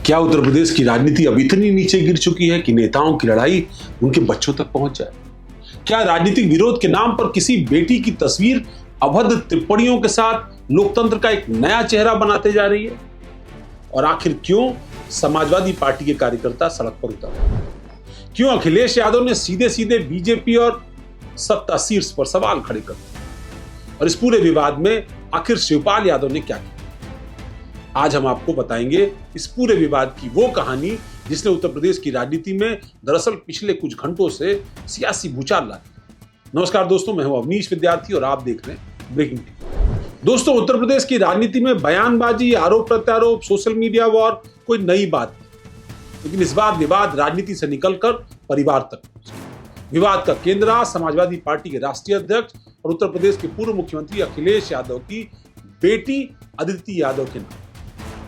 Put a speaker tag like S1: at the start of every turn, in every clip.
S1: क्या उत्तर प्रदेश की राजनीति अब इतनी नीचे गिर चुकी है कि नेताओं की लड़ाई उनके बच्चों तक पहुंच जाए? क्या राजनीतिक विरोध के नाम पर किसी बेटी की तस्वीर अभद्र टिप्पणियों के साथ लोकतंत्र का एक नया चेहरा बनाते जा रही है? और आखिर क्यों समाजवादी पार्टी के कार्यकर्ता सड़क पर उतर? क्यों अखिलेश यादव ने सीधे सीधे बीजेपी और सत्ता शीर्ष पर सवाल खड़े कर दिए? और इस पूरे विवाद में आखिर शिवपाल यादव ने क्या किया? आज हम आपको बताएंगे इस पूरे विवाद की वो कहानी जिसने उत्तर प्रदेश की राजनीति में दरअसल पिछले कुछ घंटों से सियासी भूचाल ला दी। नमस्कार दोस्तों, मैं हूं अवनीश विद्यार्थी और आप देख रहे हैं ब्रेकिंग न्यूज। दोस्तों, उत्तर प्रदेश की राजनीति में बयानबाजी, आरोप प्रत्यारोप, सोशल मीडिया वॉर कोई नई बात नहीं, लेकिन इस बार विवाद राजनीति से निकलकर परिवार तक पहुंचा। विवाद का केंद्र रहा समाजवादी पार्टी के राष्ट्रीय अध्यक्ष और उत्तर प्रदेश के पूर्व मुख्यमंत्री अखिलेश यादव की बेटी अदिति यादव के नाम।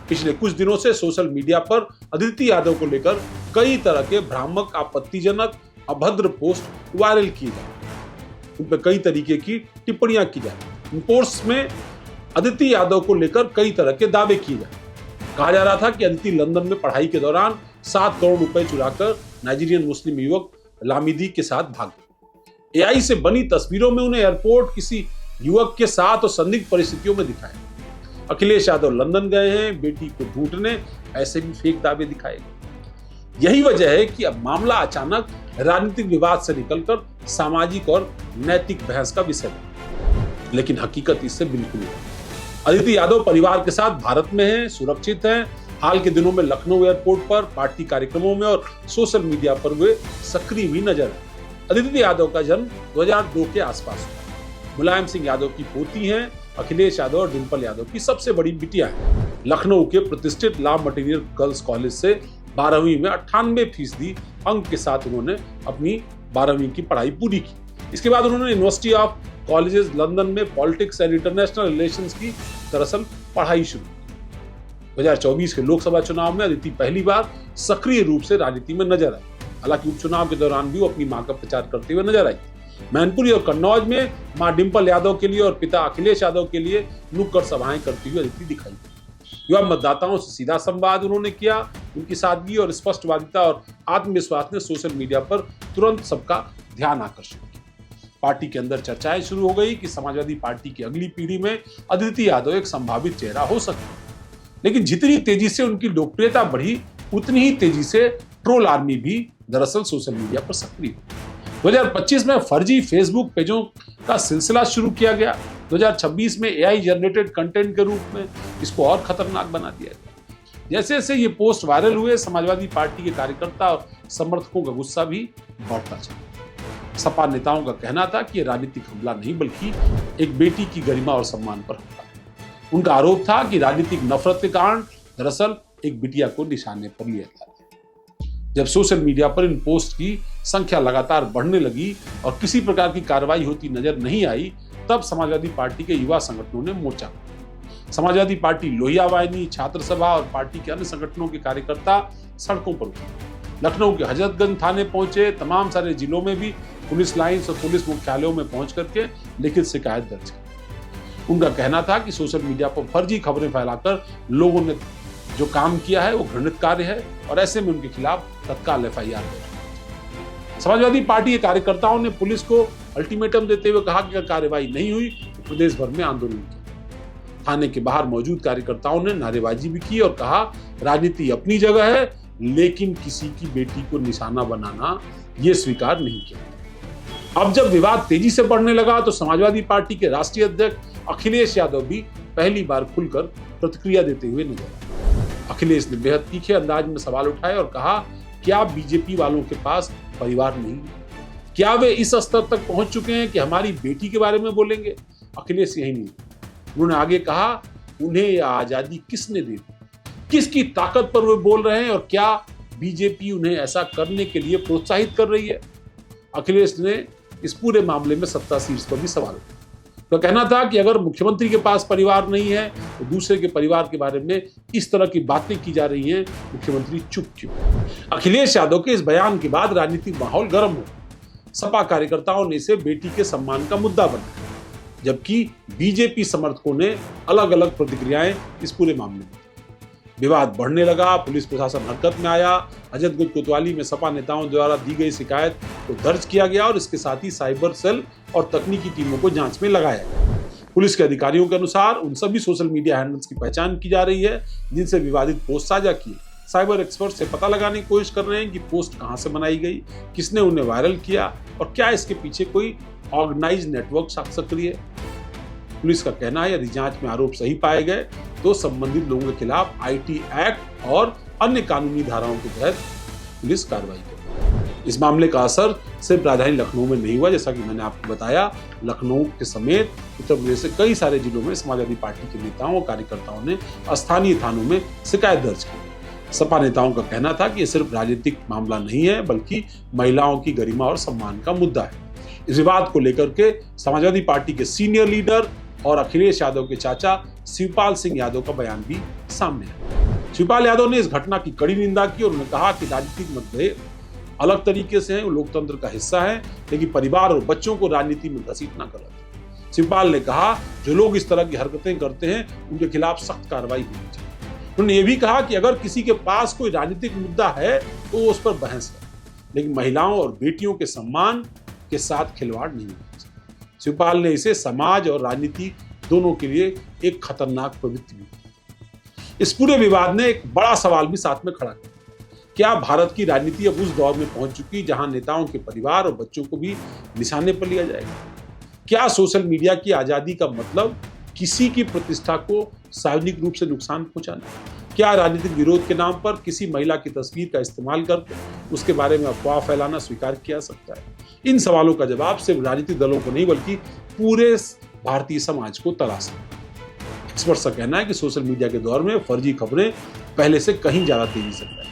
S1: पिछले कुछ दिनों से सोशल मीडिया पर अदिति यादव को लेकर कई तरह के भ्रामक, आपत्तिजनक, अभद्र पोस्ट वायरल किए जा रहे हैं। उन पर कई तरीके की टिप्पणियां की जा रही हैं। इन पोस्ट में अदिति यादव को लेकर कई तरह के दावे किए जा रहे हैं। कहा जा रहा था कि अदिति लंदन में पढ़ाई के दौरान 7 करोड़ रुपए चुराकर नाइजीरियन मुस्लिम युवक लामिदी के साथ भाग गए। एआई से बनी तस्वीरों में उन्हें एयरपोर्ट किसी युवक के साथ और संदिग्ध परिस्थितियों में दिखाया। अखिलेश यादव लंदन गए हैं बेटी को ढूंढने, ऐसे भी फेक दावे दिखाए गए। यही वजह है कि अब मामला अचानक राजनीतिक विवाद से निकलकर सामाजिक और नैतिक बहस का विषय बना। लेकिन हकीकत इससे बिल्कुल नहीं। अदिति यादव परिवार के साथ भारत में हैं, सुरक्षित हैं। हाल के दिनों में लखनऊ एयरपोर्ट पर पार्टी कार्यक्रमों में और सोशल मीडिया पर वे सक्रिय भी नजर आए। अदिति यादव का जन्म 2002 के आसपास हुआ। मुलायम सिंह यादव की पोती हैं। अखिलेश यादव और डिंपल यादव की सबसे बड़ी बिटिया है। लखनऊ के प्रतिष्ठित लॉ मटेरियल गर्ल्स कॉलेज से 12वीं में 98% अंक के साथ उन्होंने अपनी 12वीं की पढ़ाई पूरी की। इसके बाद उन्होंने यूनिवर्सिटी ऑफ कॉलेजेस लंदन में पॉलिटिक्स एंड इंटरनेशनल रिलेशंस की दरअसल पढ़ाई शुरू की। 2024 के लोकसभा चुनाव में अदिति पहली बार सक्रिय रूप से राजनीति में नजर आई। हालांकि उपचुनाव के दौरान भी वो अपनी मां का प्रचार करते हुए नजर आई। मैनपुरी और कन्नौज में मां डिंपल यादव के लिए और पिता अखिलेश यादव के लिए नुक्कड़ सभाएं करती हुई अदिति दिखाई दी। युवा मतदाताओं से सीधा संवाद उन्होंने किया। उनकी सादगी और स्पष्टवादिता और आत्मविश्वास ने सोशल मीडिया पर तुरंत सबका ध्यान आकर्षित किया। पार्टी के अंदर चर्चाएं शुरू हो गई कि समाजवादी पार्टी की अगली पीढ़ी में अदिति यादव एक संभावित चेहरा हो सकती है। लेकिन जितनी तेजी से उनकी लोकप्रियता बढ़ी, उतनी ही तेजी से ट्रोल आर्मी भी दरअसल सोशल मीडिया पर सक्रिय हुई। 2025 में फर्जी फेसबुक पेजों का सिलसिला शुरू किया गया। 2026 में एआई जनरेटेड कंटेंट के रूप में इसको और खतरनाक बना दिया गया। जैसे जैसे ये पोस्ट वायरल हुए, समाजवादी पार्टी के कार्यकर्ता और समर्थकों का गुस्सा भी बढ़ता चला। सपा नेताओं का कहना था कि ये राजनीतिक हमला नहीं बल्कि एक बेटी की गरिमा और सम्मान पर हमला है। उनका आरोप था कि राजनीतिक नफरत के कारण दरअसल एक बिटिया को निशाने पर लिया गया। जब सोशल मीडिया पर इन पोस्ट की संख्या लगातार बढ़ने लगी और किसी प्रकार की कार्रवाई होती नजर नहीं आई, तब समाजवादी पार्टी के युवा संगठनों ने मोर्चा खोला। समाजवादी पार्टी लोहिया वाहिनी, छात्र सभा और पार्टी के अन्य संगठनों के कार्यकर्ता सड़कों पर उतरे। लखनऊ के हजरतगंज थाने पहुंचे। तमाम सारे जिलों में भी पुलिस लाइन्स और पुलिस मुख्यालयों में पहुंच करके लिखित शिकायत दर्ज की। उनका कहना था कि सोशल मीडिया पर फर्जी खबरें फैलाकर लोगों ने जो काम किया है वो घृणित कार्य है और ऐसे में उनके खिलाफ तत्काल एफआईआर दर्ज। समाजवादी पार्टी के कार्यकर्ताओं ने पुलिस को अल्टीमेटम देते हुए कहा कि अगर कार्रवाई नहीं हुई तो प्रदेश भर में आंदोलन किया। थाने के बाहर मौजूद कार्यकर्ताओं ने नारेबाजी भी की और कहा, राजनीति अपनी जगह है लेकिन किसी की बेटी को निशाना बनाना ये स्वीकार नहीं किया। अब जब विवाद तेजी से बढ़ने लगा तो समाजवादी पार्टी के राष्ट्रीय अध्यक्ष अखिलेश यादव भी पहली बार खुलकर प्रतिक्रिया देते हुए नजर आए। अखिलेश ने बेहद तीखे अंदाज में सवाल उठाए और कहा, क्या बीजेपी वालों के पास परिवार नहीं है? क्या वे इस स्तर तक पहुंच चुके हैं कि हमारी बेटी के बारे में बोलेंगे? अखिलेश यही नहीं, उन्होंने आगे कहा, उन्हें यह आजादी किसने दी? किसकी ताकत पर वे बोल रहे हैं और क्या बीजेपी उन्हें ऐसा करने के लिए प्रोत्साहित कर रही है? अखिलेश ने इस पूरे मामले में सत्ता शीर्ष पर भी सवाल उठाया। तो कहना था कि अगर मुख्यमंत्री के पास परिवार नहीं है तो दूसरे के परिवार के बारे में इस तरह की बातें की जा रही हैं, मुख्यमंत्री चुप क्यों? अखिलेश यादव के इस बयान के बाद राजनीतिक माहौल गर्म हो। सपा कार्यकर्ताओं ने इसे बेटी के सम्मान का मुद्दा बनाया, जबकि बीजेपी समर्थकों ने अलग अलग प्रतिक्रियाएं इस पूरे मामले में। विवाद बढ़ने लगा, पुलिस प्रशासन हरकत में आया। अजत गुट कोतवाली में सपा नेताओं द्वारा दी गई शिकायत को दर्ज किया गया और इसके साथ ही साइबर सेल और तकनीकी टीमों को जांच में लगाया गया। पुलिस के अधिकारियों के अनुसार उन सभी सोशल मीडिया हैंडल्स की पहचान की जा रही है जिनसे विवादित पोस्ट साझा किए। साइबर एक्सपर्ट से पता लगाने की कोशिश कर रहे हैं कि पोस्ट कहां से बनाई गई, किसने उन्हें वायरल किया और क्या इसके पीछे कोई ऑर्गेनाइज नेटवर्क सक्रिय है। पुलिस का कहना है यदि जांच में आरोप सही पाए गए तो संबंधित लोगों के खिलाफ आईटी एक्ट और अन्य कानूनी धाराओं के तहत पुलिस कार्रवाई करेगी। इस मामले का असर सिर्फ राजधानी लखनऊ में नहीं हुआ, जैसा कि मैंने आपको बताया, लखनऊ के समेत उत्तर प्रदेश से कई सारे जिलों में समाजवादी पार्टी के नेताओं और कार्यकर्ताओं ने स्थानीय थानों में शिकायत दर्ज की। सपा नेताओं का कहना था कि यह सिर्फ राजनीतिक मामला नहीं है बल्कि महिलाओं की गरिमा और सम्मान का मुद्दा है। इस विवाद को लेकर के समाजवादी पार्टी के सीनियर लीडर और अखिलेश यादव के चाचा शिवपाल सिंह यादव का बयान भी सामने आया। शिवपाल यादव ने इस घटना की कड़ी निंदा की और उन्होंने कहा कि राजनीतिक मतभेद अलग तरीके से हैं, वो लोकतंत्र का हिस्सा है, लेकिन परिवार और बच्चों को राजनीति में घसीटना गलत है। शिवपाल ने कहा जो लोग इस तरह की हरकतें करते हैं उनके खिलाफ सख्त कार्रवाई होनी चाहिए। उन्होंने ये भी कहा कि अगर किसी के पास कोई राजनीतिक मुद्दा है तो वो उस पर बहस करे, लेकिन महिलाओं और बेटियों के सम्मान के साथ खिलवाड़ नहीं होना चाहिए। शिवपाल ने इसे समाज और राजनीति दोनों के लिए एक खतरनाक प्रवृत्ति भी। इस पूरे विवाद ने एक बड़ा सवाल भी साथ में खड़ा किया, क्या भारत की राजनीति अब उस दौर में पहुंच चुकी जहां नेताओं के परिवार और बच्चों को भी निशाने पर लिया जाएगा? क्या सोशल मीडिया की आजादी का मतलब किसी की प्रतिष्ठा को सार्वजनिक रूप से नुकसान पहुंचाना? क्या राजनीतिक विरोध के नाम पर किसी महिला की तस्वीर का इस्तेमाल करके उसके बारे में अफवाह फैलाना स्वीकार किया सकता है? इन सवालों का जवाब सिर्फ राजनीतिक दलों को नहीं बल्कि पूरे भारतीय समाज को तलाश है। एक्सपर्ट्स का कहना है कि सोशल मीडिया के दौर में फर्जी खबरें पहले से कहीं ज्यादा तेजी से फैलती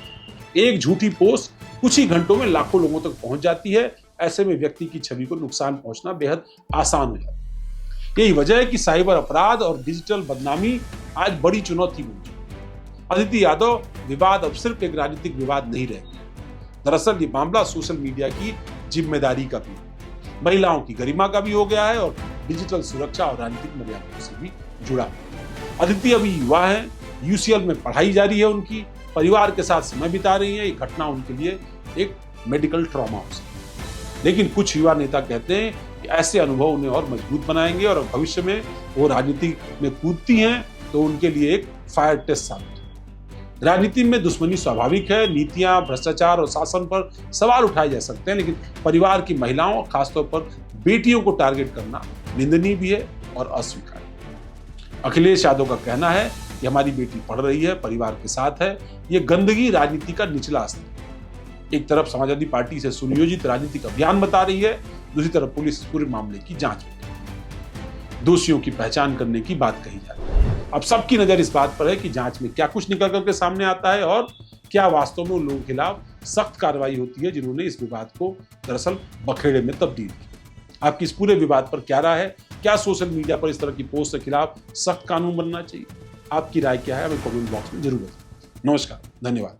S1: हैं। एक झूठी पोस्ट कुछ ही घंटों में लाखों लोगों तक पहुंच जाती है। ऐसे में व्यक्ति की छवि को नुकसान पहुंचना बेहद आसान हो जाता है। यही वजह है कि साइबर अपराध और डिजिटल बदनामी आज बड़ी चुनौती बन चुकी है। अदिति यादव विवाद अब सिर्फ एक राजनीतिक विवाद नहीं रह गया। दरअसल ये मामला सोशल मीडिया की जिम्मेदारी का भी, महिलाओं की गरिमा का भी हो गया है और डिजिटल सुरक्षा और राजनीतिक मर्यादाओं से भी जुड़ा। अदिति अभी युवा है, यूसीएल में पढ़ाई जारी है उनकी, परिवार के साथ समय बिता रही है। ये घटना उनके लिए एक मेडिकल ट्रॉमा हो सकता है। लेकिन कुछ युवा नेता कहते हैं कि ऐसे अनुभव उन्हें और मजबूत बनाएंगे और भविष्य में वो राजनीति में कूदती हैं तो उनके लिए एक फायर टेस्ट साबित है। राजनीति में दुश्मनी स्वाभाविक है, नीतियां, भ्रष्टाचार और शासन पर सवाल उठाए जा सकते हैं, लेकिन परिवार की महिलाओं, खासतौर पर बेटियों को टारगेट करना निंदनीय भी है और अस्वीकार्य। अखिलेश यादव का कहना है कि हमारी बेटी पढ़ रही है, परिवार के साथ है। ये गंदगी राजनीति का निचला स्तर है। एक तरफ समाजवादी पार्टी से सुनियोजित राजनीतिक अभियान बता रही है, दूसरी तरफ पुलिस पूरे मामले की जांच में दोषियों की पहचान करने की बात कही जा रही है। अब सबकी नजर इस बात पर है कि जांच में क्या कुछ निकल करके सामने आता है और क्या वास्तव में उन लोगों के खिलाफ सख्त कार्रवाई होती है जिन्होंने इस विवाद को दरअसल बखेड़े में तब्दील किया। आपकी इस पूरे विवाद पर क्या राय है? क्या सोशल मीडिया पर इस तरह की पोस्ट के खिलाफ सख्त कानून बनना चाहिए? आपकी राय क्या है? हमें कमेंट बॉक्स में जरूर बताएं। नमस्कार, धन्यवाद।